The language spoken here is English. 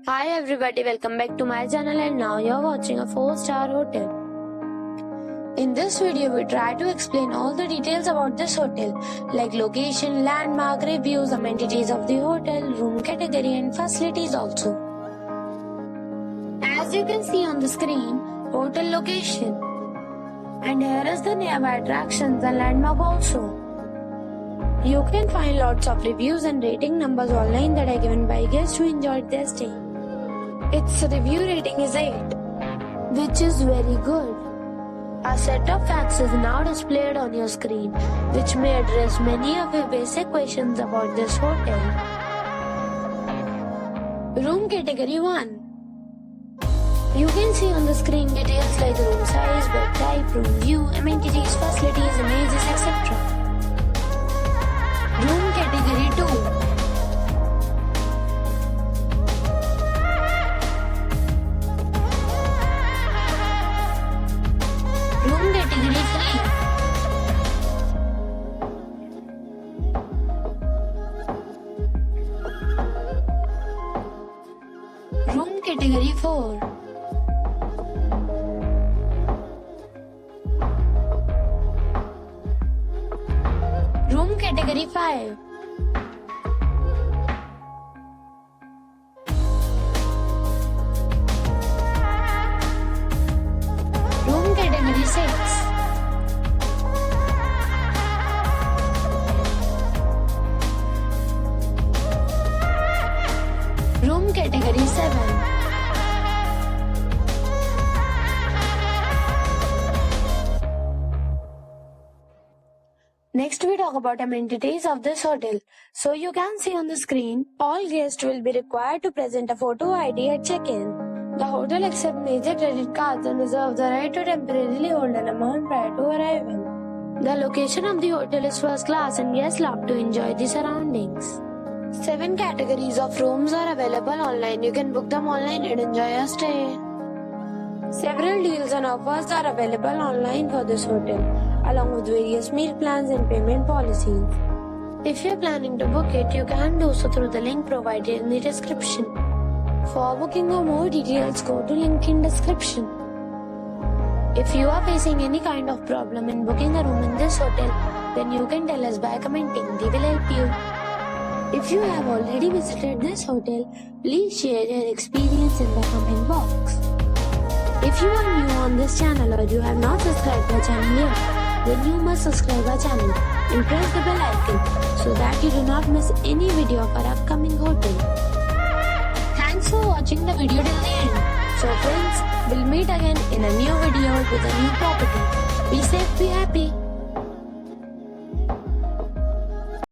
Hi everybody, welcome back to my channel and now you're watching a 4-star hotel. In this video, we try to explain all the details about this hotel like location, landmark, reviews, amenities of the hotel, room category and facilities also. As you can see on the screen, hotel location. And here is the nearby attractions and landmark also. You can find lots of reviews and rating numbers online that are given by guests who enjoyed their stay. Its review rating is 8, which is very good. A set of facts is now displayed on your screen, which may address many of your basic questions about this hotel. Room category 1. You can see on the screen details like room size, bed type, room view, amenities, facilities, images, etc. Room category 2. Room category 3. Room category 4. Room category 5. Room category 6. Room category 7. Next we talk about amenities of this hotel. So you can see on the screen, all guests will be required to present a photo ID at check-in. The hotel accepts major credit cards and reserves the right to temporarily hold an amount prior to arrival. The location of the hotel is first class and guests love to enjoy the surroundings. 7 categories of rooms are available online. You can book them online and enjoy your stay. Several deals and offers are available online for this hotel, along with various meal plans and payment policies. If you are planning to book it, you can do so through the link provided in the description. For booking or more details, go to link in description. If you are facing any kind of problem in booking a room in this hotel, then you can tell us by commenting. We will help you. If you have already visited this hotel, please share your experience in the comment box. If you are new on this channel or you have not subscribed our channel yet, then you must subscribe our channel and press the bell icon so that you do not miss any video of our upcoming hotel. Thanks for watching the video till the end. So friends, we'll meet again in a new video with a new property. Be safe, be happy.